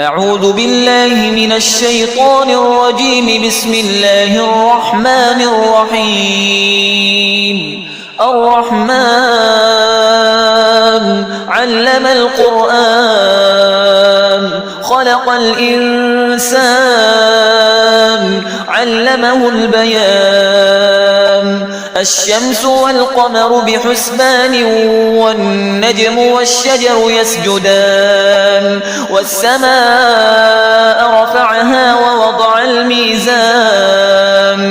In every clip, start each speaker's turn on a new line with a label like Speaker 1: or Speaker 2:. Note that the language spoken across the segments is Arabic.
Speaker 1: أعوذ بالله من الشيطان الرجيم. بسم الله الرحمن الرحيم. الرحمن علم القرآن خلق الإنسان علمه البيان. الشمس والقمر بحسبان والنجم والشجر يسجدان. والسماء رفعها ووضع الميزان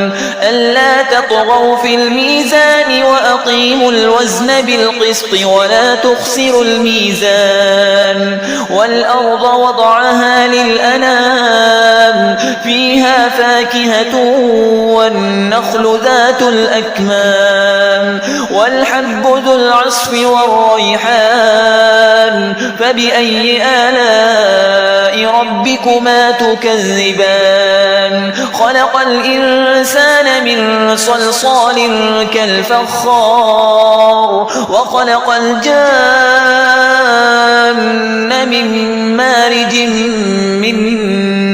Speaker 1: ألا تطغوا في الميزان وأقيموا الوزن بالقسط ولا تخسروا الميزان. والأرض وضعها للأنام فيها فاكهة والنخل ذات الأكمام والحب ذو العصف والريحان. فبأي آلاء ربكما تكذبان؟ خلق الإنسان من صلصال كالفخار وخلق الجان من مارج من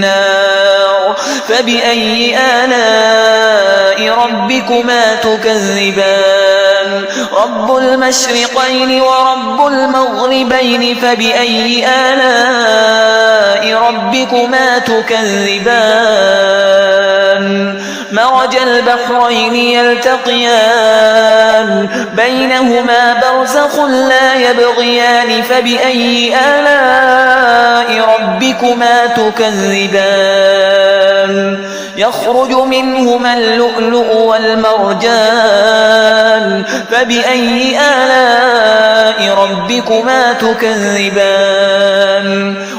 Speaker 1: نار. فبأي آلاء ربكما تكذبان؟ رب المشرقين ورب المغربين. فبأي آلاء ربكما تكذبان؟ مرج البحرين يلتقيان بينهما برزخ لا يبغيان. فبأي آلاء ربكما تكذبان؟ يخرج منهما اللؤلؤ والمرجان. فبأي آلاء ربكما تكذبان؟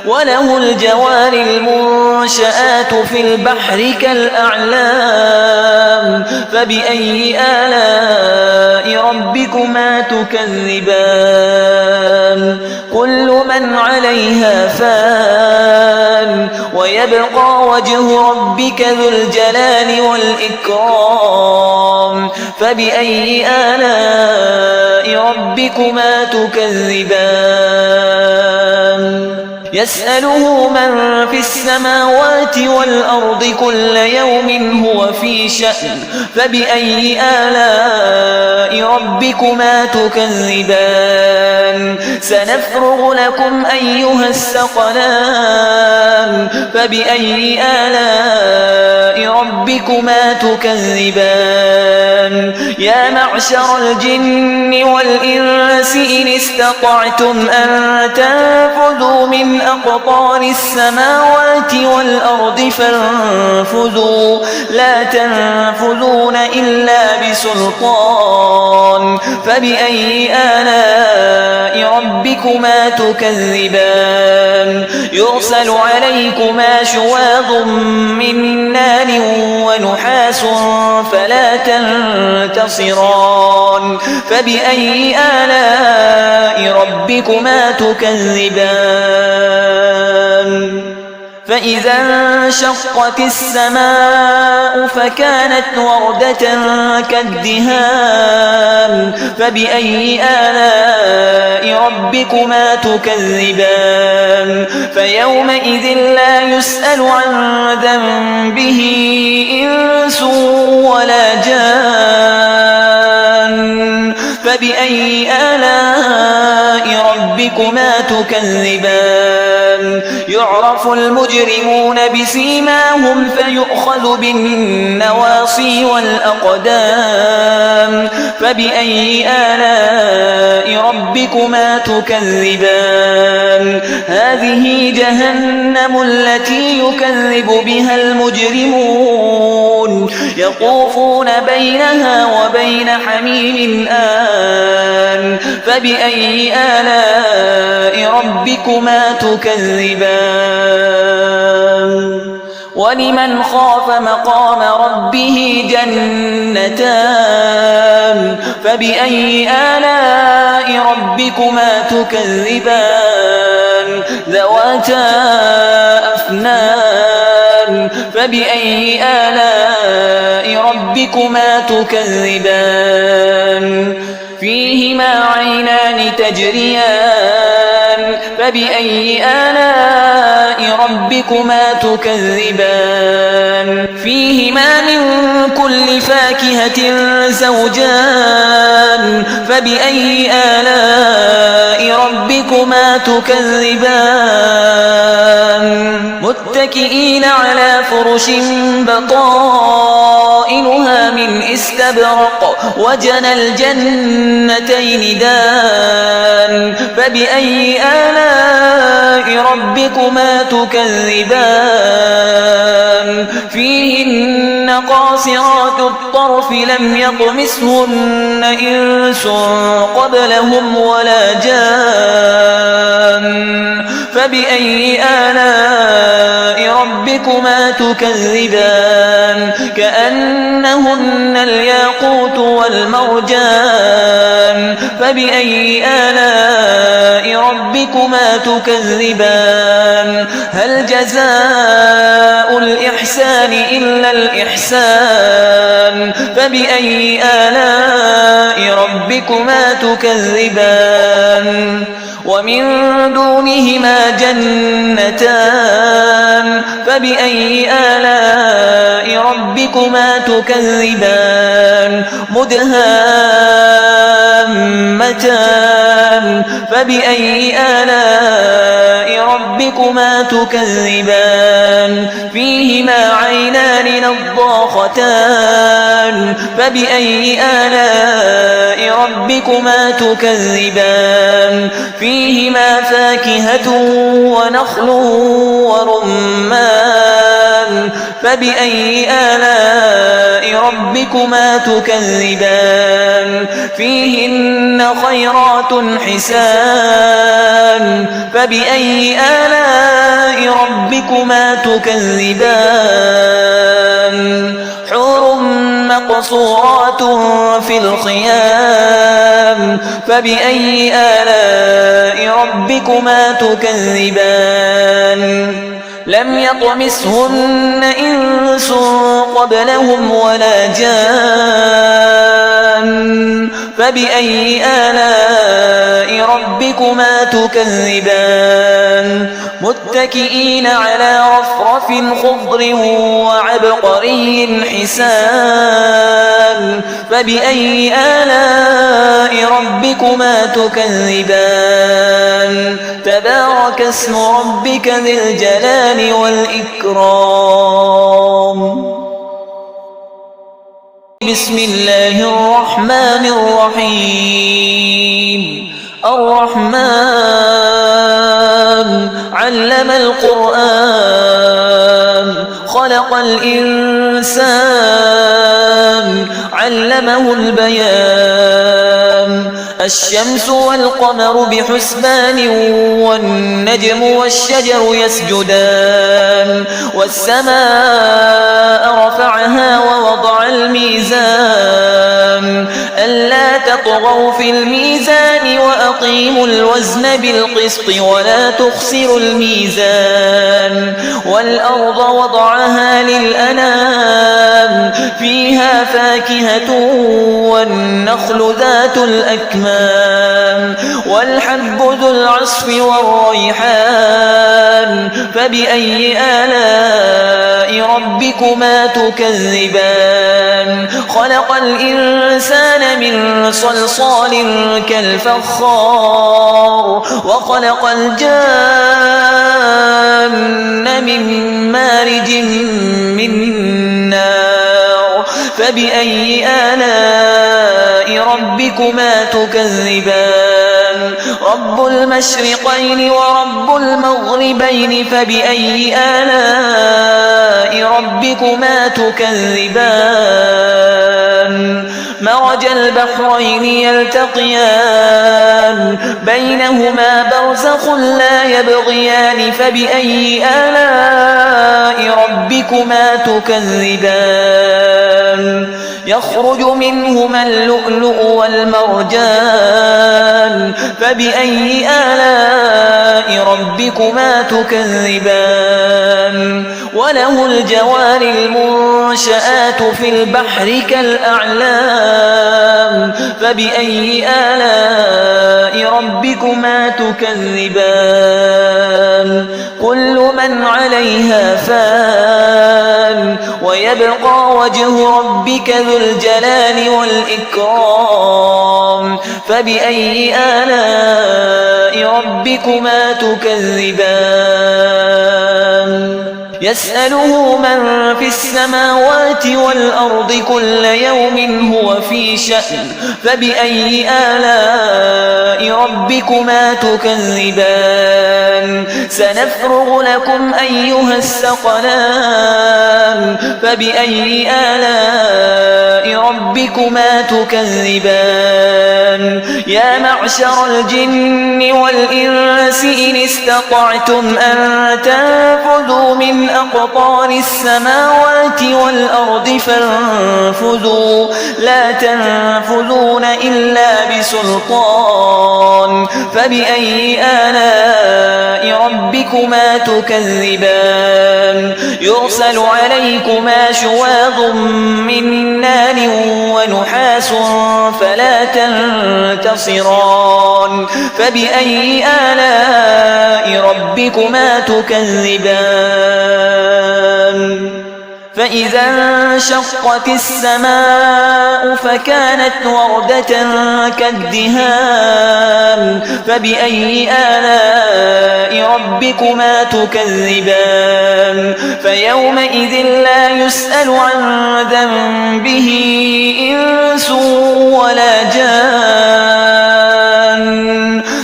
Speaker 1: وله الجوار المنشآت في البحر كالأعلام. فبأي آلاء ربكما تكذبان؟ كل من عليها فان ويبقى وجه ربك ذو الجلال والإكرام. فبأي آلاء ربكما تكذبان؟ يسأله من في السماوات والأرض كل يوم هو في شأن. فبأي آلاء ربكما تكذبان؟ سنفرغ لكم أيها الثقلان. فبأي آلاء ربكما تكذبان؟ يا معشر الجن والإنس إن استطعتم أن تنفذوا من أقطار السماوات والأرض فانفذوا لا تنفذون إلا بسلطان. فبأي آلاء ربكما تكذبان؟ يرسل عليكما شواظ من نار ونحاس فلا تنتصران. فبأي آلاء ربكما تكذبان؟ فإذا انشقت السماء فكانت وردة كالدهان. فبأي آلاء ربكما تكذبان؟ فيومئذ لا يسأل عن ذنبه إنس ولا جان. فبأي آلاء ربكما تكذبان؟ يعرف المجرمون بسيماهم فيؤخذ بالنواصي والأقدام. فبأي آلاء ربكما تكذبان؟ هذه جهنم التي يكذب بها المجرمون يطوفون بينها وبين حميم آن. فبأي آلاء ربكما تكذبان؟ ولمن خاف مقام ربه جنتان. فبأي آلاء ربكما تكذبان؟ ذواتا أفنان. فبأي آلاء ربكما تكذبان؟ فيهما عينان تجريان فبأي آلاء ربكما تكذبان فيهما من كل فاكهة زوجان فبأي آلاء ربكما تكذبان متكئين على فرش بطائنها من استبرق وجنى الجنتين دان فبأي آلاء ربكما تكذبان فيهن قاصرات الطرف لم يطمثهن إنس قبلهم ولا جان فبأي آلاء ربكما تكذبان كأنهن الياقوت والمرجان فبأي آلاء ربكما تكذبان هل جزاء الإحسان إلا الإحسان فبأي آلاء ربكما تكذبان ومن دونهما جنتان فبأي آلاء ربكما تكذبان مدهامتان فبأي آلاء ربكما تكذبان فيهما عينان نضاختان فبأي آلاء ربكما تكذبان فيهما فاكهة ونخل ورمان فبأي آلاء ربكما تكذبان فيهن خيرات حسان فبأي آلاء ربكما تكذبان حور مقصورات في الخيام فبأي آلاء ربكما تكذبان لم يطمثهن إنس قبلهم ولا جان فبأي آلاء ربكما تكذبان متكئين على رفرف خضر وعبقري حسان فبأي آلاء ربكما تكذبان تبارك اسم ربك ذي الجلال والإكرام بسم الله الرحمن الرحيم الرحمن علم القرآن خلق الإنسان علمه البيان الشمس والقمر بحسبان والنجم والشجر يسجدان والسماء رفعها ووضع الميزان ألا تطغوا في الميزان وأقيموا الوزن بالقسط ولا تخسروا الميزان والأرض وضعها للأنام فيها فاكهة والنخل ذات الأكمام والحب ذو العصف والريحان فبأي آلاء ربكما تكذبان خلق الإنسان من صلصال كالفخار وخلق الجان من مارج من نار فبأي آلاء ربكما تكذبان رب المشرقين ورب المغربين فبأي آلاء ربكما تكذبان مرج البحرين يلتقيان بينهما برزخ لا يبغيان فبأي آلاء ربكما تكذبان يخرج منهما اللؤلؤ والمرجان فبأي آلاء ربكما تكذبان وله الجوار المنشآت في البحر كالأعلام فبأي آلاء ربكما تكذبان كل من عليها فان ويبقى وجه ربك ذو الجلال والإكرام فبأي آلاء ربكما تكذبان يسأله من في السماوات والأرض كل يوم هو في شأن فبأي آلاء ربكما تكذبان سنفرغ لكم أيها الثقلان فبأي آلاء ربكما تكذبان يا معشر الجن والإنس إن استطعتم أن تنفذوا من أقطار السماوات والأرض فانفذوا لا تنفذون إلا بسلطان فبأي آلاء ربكما تكذبان يرسل عليكما شواظ من نار ونحاس فلا تنتصران فبأي آلاء ربكما تكذبان فإذا انشقت السماء فكانت وردة كالدهان فبأي آلاء ربكما تكذبان فيومئذ لا يسأل عن ذنبه إنس ولا جان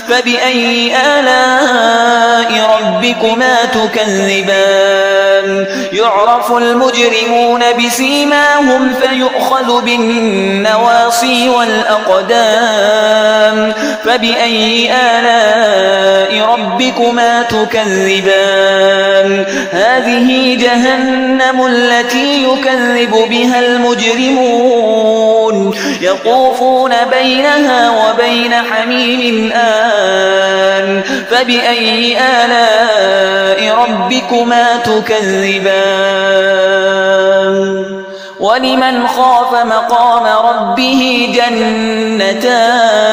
Speaker 1: فبأي آلاء ربكما تكذبان يعرف المجرمون بسيماهم فيؤخذ بالنواصي والأقدام فبأي آلاء ربكما تكذبان هذه جهنم التي يكذب بها المجرمون يطوفون بينها وبين حميم آن فبأي آلاء ربكما تكذبان ولمن خاف مقام ربه جنتان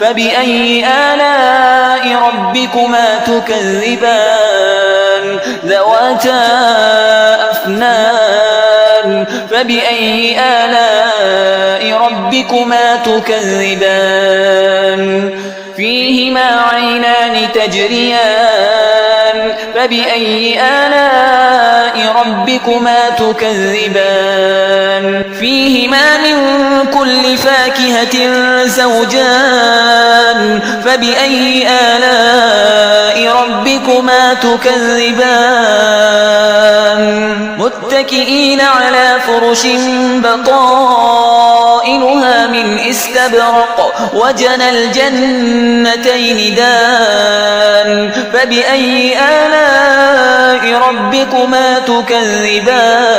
Speaker 1: فبأي آلاء ربكما تكذبان ذواتا أفنان فبأي آلاء ربكما تكذبان فيهما عينان تجريان فبأي آلاء ربكما تكذبان فيهما من كل فاكهة زوجان فبأي آلاء ربكما تكذبان متكئين على فرش بطائنها من استبرق وجنى الجنتين دان فبأي آلاء ربكما تكذبان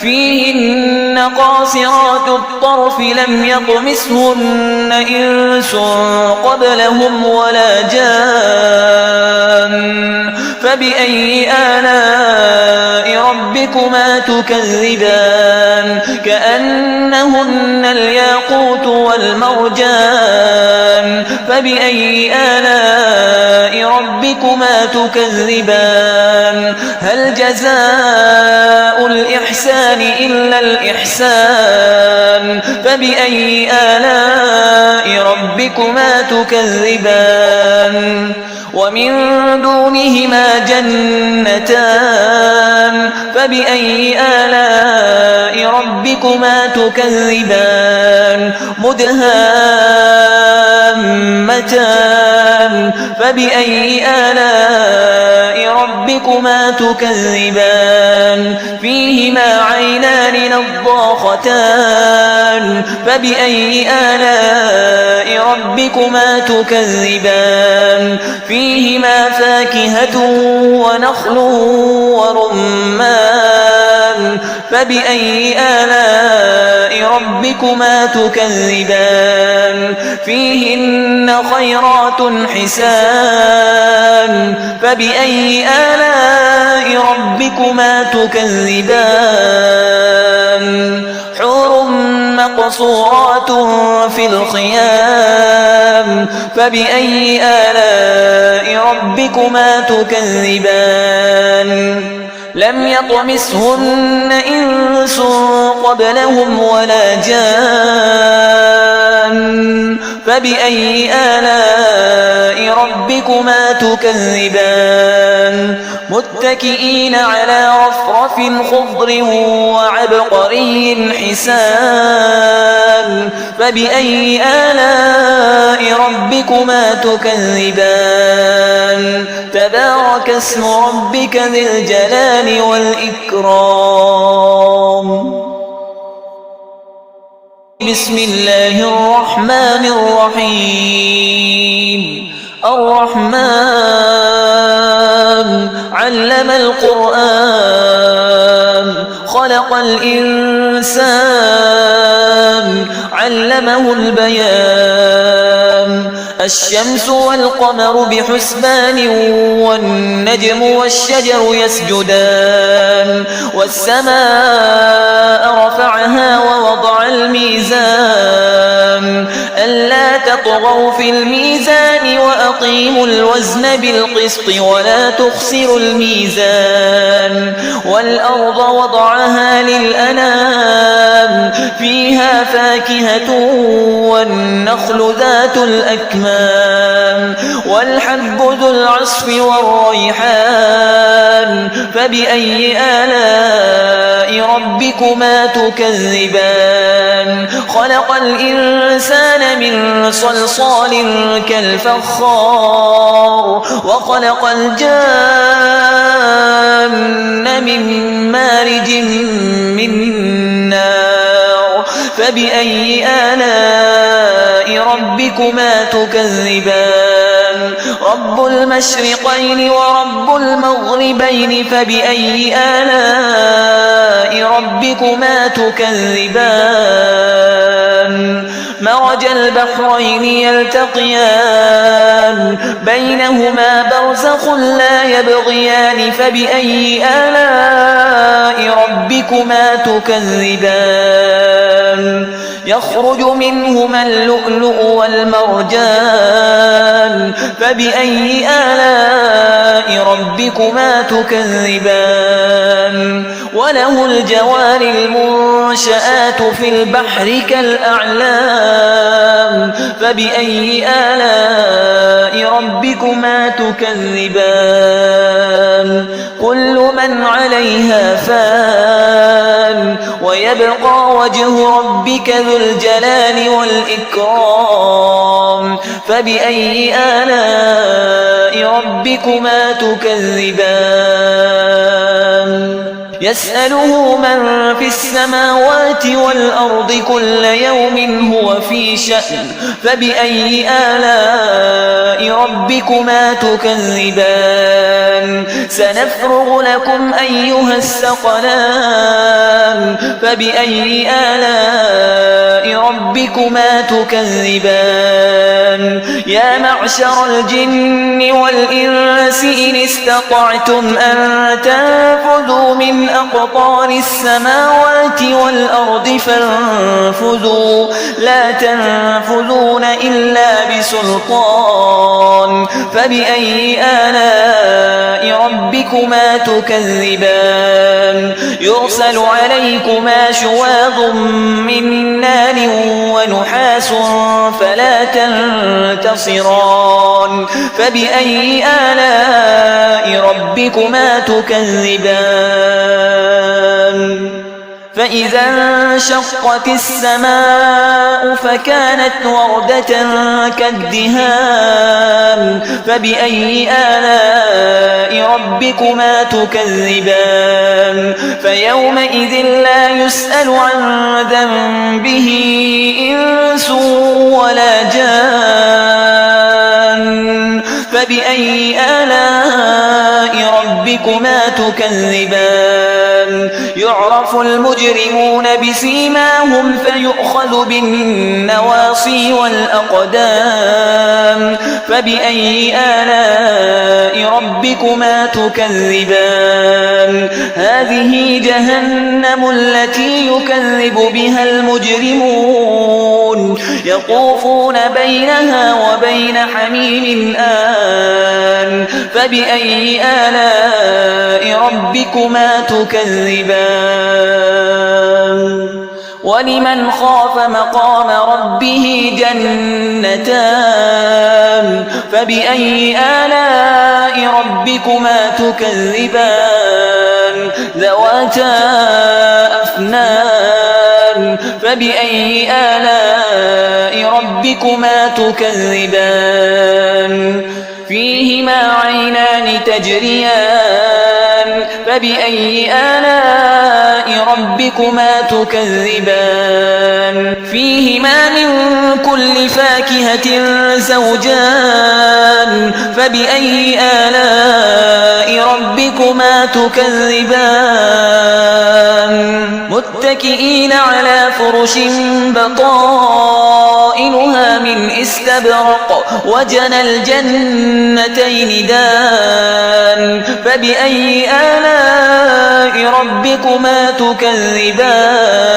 Speaker 1: فيهن قاصرات الطرف لم يطمثهن إنس قبلهم ولا جان فبأي آلاء ربكما تكذبان كأنهن الياقوت والمرجان فبأي آلاء ربكما تكذبان هل جزاء الإحسان إلا الإحسان فبأي آلاء ربكما تكذبان ومن دونهما جنتان فبأي آلاء ربكما تكذبان مدهامتان فبأي آلاء ربكما تكذبان فيهما عينان نضاختان فبأي آلاء ربكما تكذبان فيهما فاكهة ونخل ورمان فبأي آلاء ربكما تكذبان فيهن خيرات حسان فبأي آلاء ربكما تكذبان حور مقصورات في الخيام فبأي آلاء ربكما تكذبان لم يطمسهن إنس قبلهم ولا جان فبأي آلاء ربكما تكذبان متكئين على رفرف خضر وعبقري حسان فبأي آلاء ربكما تكذبان تبارك اسم ربك ذي الجلال والإكرام بسم الله الرحمن الرحيم الرحمن علم القرآن خلق الإنسان علمه البيان الشمس والقمر بحسبان والنجم والشجر يسجدان والسماء رفعها ووضع الميزان ألا تطغوا في الميزان وأقيموا الوزن بالقسط ولا تخسروا الميزان والأرض وضعها للأنام فيها فاكهة والنخل ذات الأكمام والحب ذو العصف والريحان فبأي آلاء ربكما تكذبان خلق الإنسان من صلصال كالفخار وخلق الجان من مارج من نار فبأي آلاء ربكما تكذبان رب المشرقين ورب المغربين فبأي آلاء ربكما تكذبان مرج البحرين يلتقيان بينهما برزخ لا يبغيان فبأي آلاء ربكما تكذبان يخرج منهما اللؤلؤ والمرجان فبأي آلاء ربكما تكذبان وله الجوار المنشآت في البحر كالأعلام فبأي آلاء ربكما تكذبان كل من عليها فان ويبقى وجه ربك ذو الجلال والإكرام فبأي آلاء ربكما تكذبان يسأله من في السماوات والأرض كل يوم هو في شأن فبأي آلاء ربكما تكذبان سنفرغ لكم أيها الثقلان فبأي آلاء ربكما تكذبان يا معشر الجن والإنس إن استطعتم أن تنفذوا من أقطار السماوات والأرض فانفذوا لا تنفذون إلا بسلطان فبأي آلاء ربكما تكذبان يرسل عليكما شواظ من نار ونحاس فلا تنتصران فبأي آلاء ربكما تكذبان فإذا انشقت السماء فكانت وردة كالدهان فبأي آلاء ربكما تكذبان فيومئذ لا يسأل عن ذنبه إنس ولا جان فبأي آلاء ربكما تكذبان يعرف المجرمون بسيماهم فيؤخذ بالنواصي والأقدام فبأي آلاء ربكما تكذبان هذه جهنم التي يكذب بها المجرمون يطوفون بينها وبين حميم آن فبأي آلاء ربكما تكذبان ولمن خاف مقام ربه جنتان فبأي آلاء ربكما تكذبان ذواتا أفنان فبأي آلاء ربكما تكذبان فيهما عينان تجريان فبأي آلاء ربكما تكذبان فيهما من كل فاكهة زوجان فبأي آلاء ربكما تكذبان متكئين على فرش بطائنها من استبرق وجنى الجنتين دان فبأي آلاء ربكما تكذبان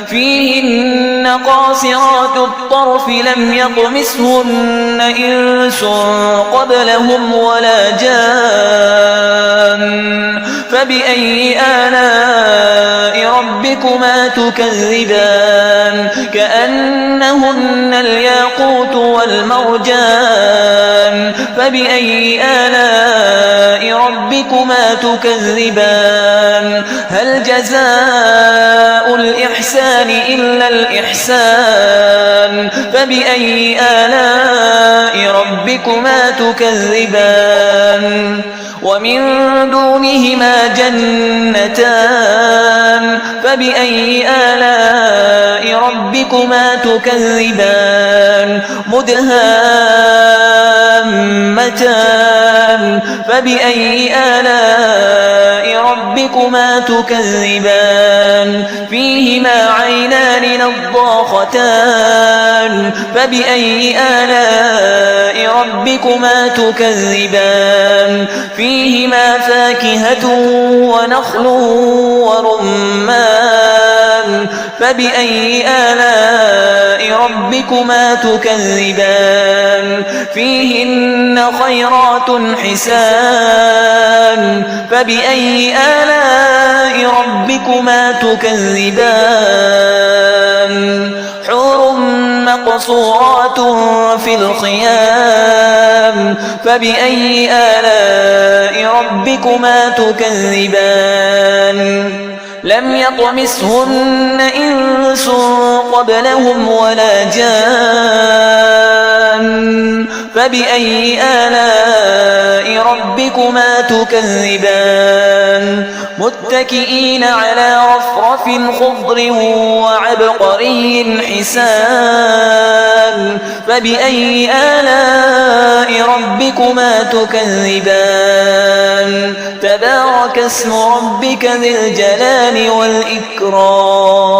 Speaker 1: فيهن قاصرات الطرف لم يطمثهن إنس قبلهم ولا جان فبأي آلاء ربكما تكذبان كأنهن الياقوت والمرجان فبأي آلاء ربكما تكذبان هل جزاء الإحسان إلا الإحسان فبأي آلاء ربكما تكذبان ومن دونهما جنتان فبأي آلاء ربكما تكذبان مدهامتان فبأي آلاء ربكما تكذبان فيهما عينان نضاختان فبأي آلاء ربكما تكذبان فيهما فاكهة ونخل ورمان فبأي آلاء ربكما تكذبان فيهن خيرات حسان فبأي آلاء ربكما تكذبان حور مقصورات في الخيام فبأي آلاء ربكما تكذبان لم يطمثهن إنس قبلهم ولا جان فبأي آلاء ربكما تكذبان متكئين على رفرف خضر وعبقري حسان فبأي آلاء ربكما تكذبان تبارك اسم ربك ذي الجلال والإكرام